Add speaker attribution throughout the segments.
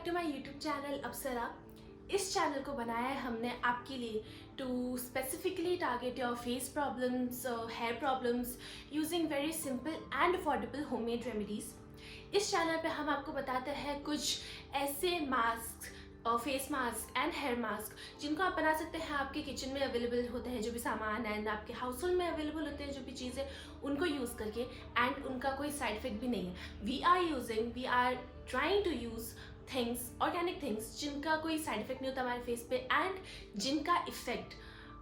Speaker 1: Back to my YouTube channel Apsara. इस channel को बनाया है हमने आपके लिए to specifically target your face problems, hair problems using very simple and affordable homemade remedies. इस चैनल पे हम आपको बताते हैं कुछ ऐसे mask, face mask and hair mask जिनको आप बना सकते हैं, आपके किचन में अवेलेबल होते हैं जो भी सामान एंड आपके हाउस होल्ड में अवेलेबल होते हैं जो भी चीज़ें, उनको यूज़ करके, एंड उनका कोई साइड इफेक्ट भी नहीं है। We are trying to use things, organic things जिनका कोई साइड इफेक्ट नहीं होता हमारे फेस पे एंड जिनका इफेक्ट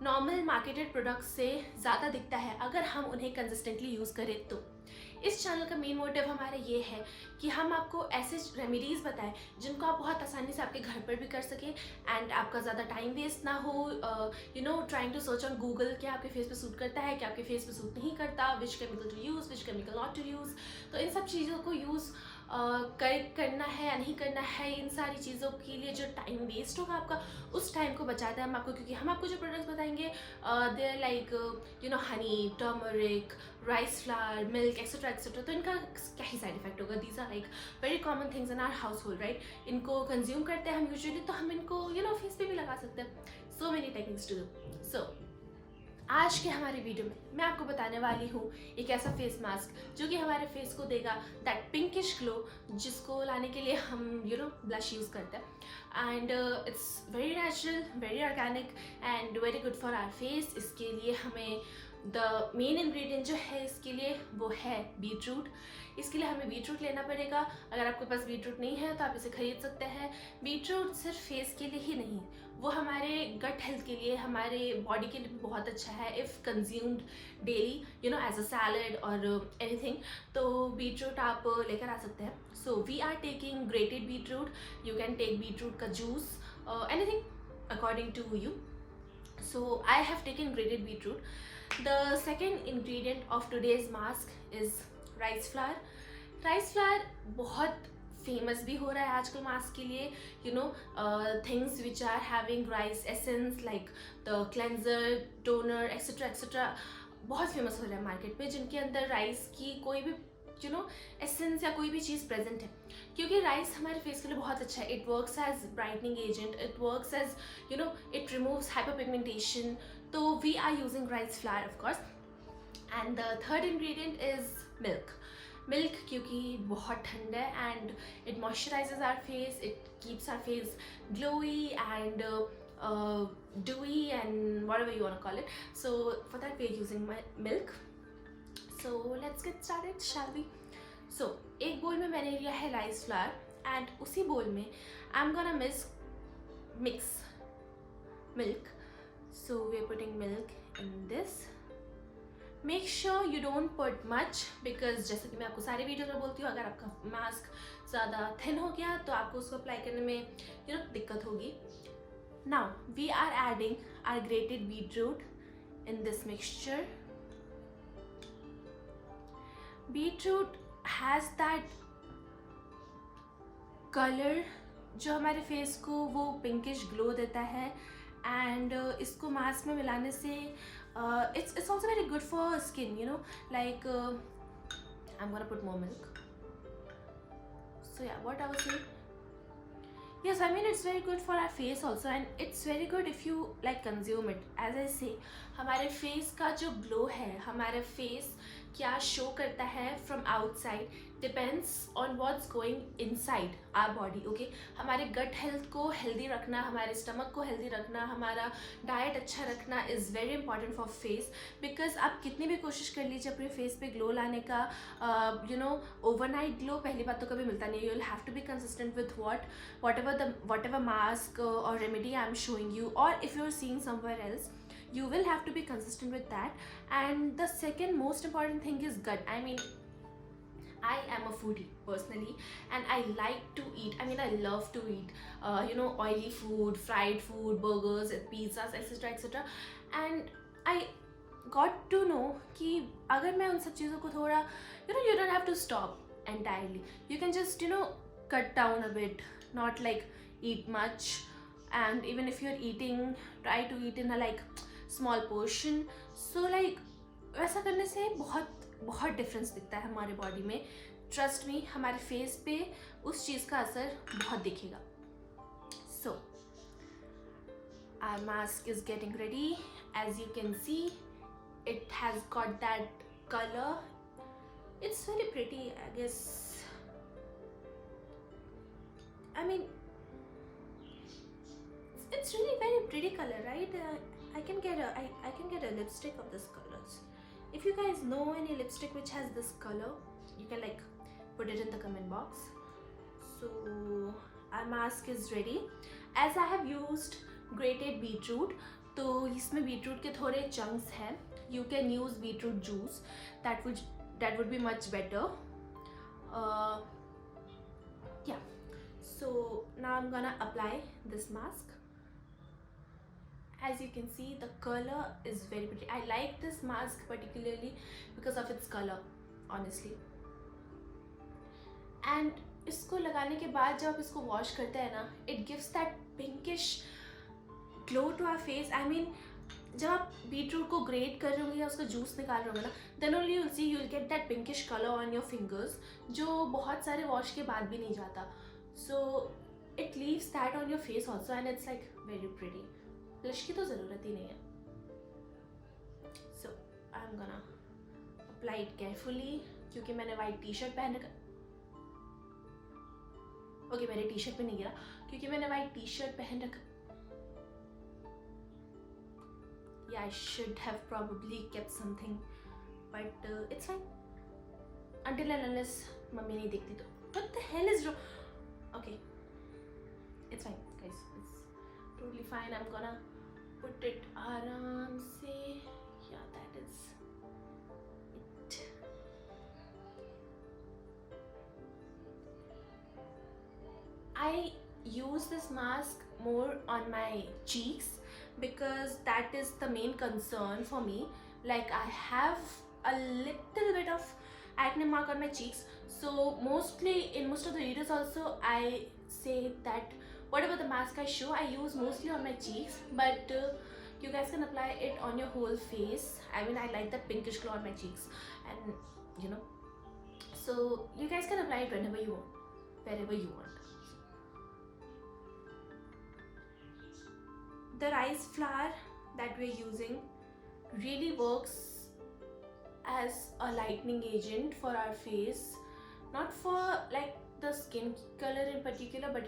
Speaker 1: नॉर्मल मार्केटेड प्रोडक्ट्स से ज़्यादा दिखता है अगर हम उन्हें कंसिस्टेंटली यूज़ करें तो। इस चैनल का मेन मोटिव हमारा ये है कि हम आपको ऐसे रेमेडीज़ बताएं जिनको आप बहुत आसानी से आपके घर पर भी कर सकें एंड आपका ज़्यादा टाइम वेस्ट ना हो, trying to search on Google क्या आपके फेस पे सूट करता है, क्या आपके फेस पे सूट नहीं करता, which chemical to use, which chemical not to use. तो इन सब चीज़ों को यूज़ करना है या नहीं करना है, इन सारी चीज़ों के लिए जो टाइम वेस्ट होगा आपका, उस टाइम को बचाते हैं हम आपको, क्योंकि हम आपको जो प्रोडक्ट्स बताएंगे they are like honey, turmeric, rice flour, milk etcetera etcetera. तो इनका क्या ही साइड इफेक्ट होगा? These are like very common things in our household, right? इनको कंज्यूम करते हैं हम यूजुअली, तो हम इनको फेस पे भी लगा सकते हैं। So many techniques to do. So आज के हमारे वीडियो में मैं आपको बताने वाली हूँ एक ऐसा फेस मास्क जो कि हमारे फेस को देगा दैट पिंकिश ग्लो, जिसको लाने के लिए हम ब्लश यूज़ करते हैं and it's very natural, very organic and very good for our face. इसके लिए हमें द मेन इंग्रेडिएंट जो है इसके लिए वो है बीटरूट। इसके लिए हमें बीटरूट लेना पड़ेगा। अगर आपके पास बीटरूट नहीं है तो आप इसे खरीद सकते हैं। बीटरूट सिर्फ फेस के लिए ही नहीं, वो हमारे गट हेल्थ के लिए, हमारे बॉडी के लिए बहुत अच्छा है if consumed daily as a salad और एनीथिंग। तो बीटरूट आप लेकर आ सकते हैं। So we are taking grated beetroot. You can take beetroot का juice, anything according to you. So I have taken grated beetroot. The second ingredient of today's mask is rice flour. Rice flour बहुत famous भी हो रहा है आजकल mask के लिए। Things which are having rice essence like the cleanser, toner etcetera etcetera बहुत famous हो रहा है मार्केट में, जिनके अंदर राइस की कोई भी एसेंस या कोई भी चीज़ प्रेजेंट है, क्योंकि राइस हमारे फेस के लिए बहुत अच्छा है। It works as brightening agent, it works as it removes hyperpigmentation. तो we are using rice flour of course. And the third ingredient is milk, क्योंकि बहुत ठंडा है and it moisturizes our face, it keeps our face glowy and dewy and whatever you want to call it. So for that we are using my milk. So let's get started, shall we? So एक बोल में मैंने लिया है rice flour and उसी बोल में I am gonna mix milk. So we are putting milk in this. Make sure you don't put much because जैसे कि मैं आपको सारे वीडियो में बोलती हूँ, अगर आपका मास्क ज़्यादा थिन हो गया तो आपको उसको अप्लाई करने में दिक्कत होगी. Now we are adding our grated beetroot in this mixture. Beetroot has that color जो हमारे फेस को वो पिंकिश ग्लो देता है एंड इसको मास्क में मिलाने से it's also very good for skin, like I'm gonna put more milk. So yeah, what I was saying, yes, I mean it's very good for our face also and it's very good if you like consume it. As I say, हमारे face का जो glow है, हमारे face क्या show करता है from outside depends on what's going inside our body. Okay, हमारे gut health को हेल्दी रखना, हमारे स्टमक को हेल्दी रखना, हमारा डाइट अच्छा रखना is very important for face. Because आप कितनी भी कोशिश कर लीजिए अपने फेस पे ग्लो लाने का, ओवरनाइट ग्लो पहली बात तो कभी मिलता नहीं. You will have to be consistent with whatever mask और remedy I am showing you, और if you are seeing somewhere else, you will have to be consistent with that. And the second most important thing is gut. I mean, I am a foodie personally and I like to eat. I mean, I love to eat oily food, fried food, burgers, pizzas, etc etc. And I got to know कि अगर मैं उन सब चीज़ों को थोड़ा you don't have to stop entirely. You can just cut down a bit, not like eat much. And even if you're eating, try to eat in a like small portion. So like वैसा करने से बहुत difference दिखता है हमारे body में. Trust me, हमारे face पे उस चीज़ का असर बहुत दिखेगा. our mask is getting ready. As you can see, it has got that color. It's very pretty, I guess. I mean, it's really very pretty color, right? I can get a lipstick of this colors. If you guys know any lipstick which has this color, you can like put it in the comment box. So our mask is ready. As I have used grated beetroot, तो इसमें beetroot के थोड़े chunks हैं. You can use beetroot juice. That would be much better. Yeah. So now I'm gonna apply this mask. As you can see, the color is very pretty. I like this mask particularly because of its color, honestly. And इसको लगाने के बाद जब आप इसको wash करते हैं ना, it gives that pinkish glow to our face. I mean, जब आप बीटरूट को ग्रेट कर रहे होंगे या उसका जूस निकाल रहे होंगे ना, then only you'll see you'll get that pinkish color on your fingers, जो बहुत सारे वॉश के बाद भी नहीं जाता. So it leaves that on your face also, and it's like very pretty. Blush की तो ज़रूरत ही नहीं है. So I'm gonna apply it carefully, क्योंकि मैंने वाइट टी शर्ट पहन रखा. ओके, मेरे टी शर्ट पे नहीं गिरा क्योंकि मैंने वाइट टी शर्ट पहन रखा. Yeah, I should have probably kept something, but it's fine. Until and unless mummy नहीं देखती तो. What the hell is wrong? Okay, it's fine, guys. It's totally fine. I'm gonna put it आराम से. Yeah, that is it. I use this mask more on my cheeks because that is the main concern for me. Like, I have a little bit of acne mark on my cheeks, so mostly in most of the videos also I say that whatever the mask I show, I use mostly on my cheeks, but you guys can apply it on your whole face. I mean, I like that pinkish glow on my cheeks, and you know, so you guys can apply it whenever you want, wherever you want. The rice flour that we're using really works as a lightening agent for our face, not for like the skin color in particular, but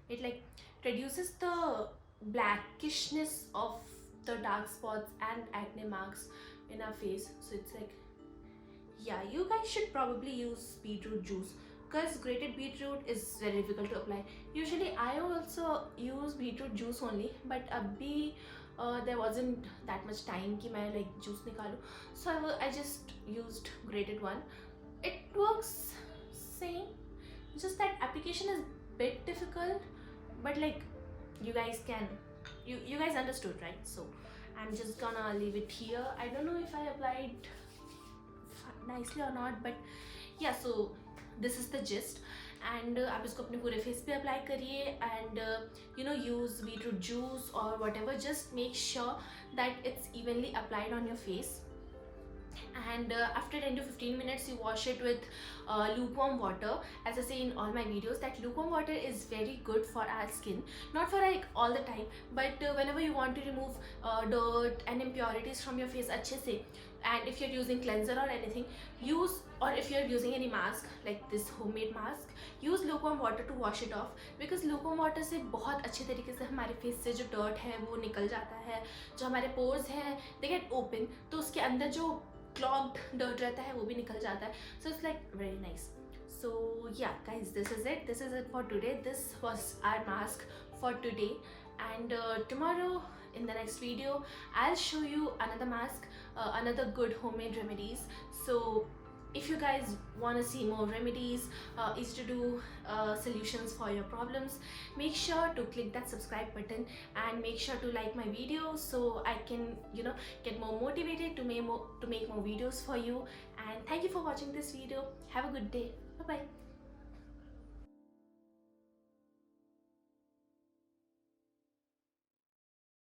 Speaker 1: it like reduces the blackishness of the dark spots and acne marks in our face. So it's like, yeah, you guys should probably use beetroot juice, because grated beetroot is very difficult to apply. Usually I also use beetroot juice only, but abhi there wasn't that much time कि मैं like juice निकालूं, so I just used grated one. It works same, just that application is bit difficult, but like you guys understood, right? So I'm just gonna leave it here. I don't know if I applied nicely or not, but yeah, so this is the gist. And आप इसको अपने पूरे face पे apply करिए, and you know, use beetroot juice or whatever. Just make sure that it's evenly applied on your face, and after 10 to 15 minutes you wash it with lukewarm water. As I say in all my videos, that lukewarm water is very good for our skin, not for like all the time, but whenever you want to remove dirt and impurities from your face अच्छे से. And if you're using cleanser or anything, or if you're using any mask like this homemade mask, use lukewarm water to wash it off, because lukewarm water से बहुत अच्छे तरीके से हमारे face से जो dirt है वो निकल जाता है. जो हमारे pores हैं they get open, तो उसके अंदर जो clogged dirt रहता है वो भी निकल जाता है. So it's like very nice. So yeah guys, this is it for today. This was our mask for today, and tomorrow in the next video I'll show you another mask, another good homemade remedies. So if you guys want to see more remedies, easy to do solutions for your problems, make sure to click that subscribe button and make sure to like my video, so I can, you know, get more motivated to make more videos for you. And thank you for watching this video. Have a good day. Bye bye.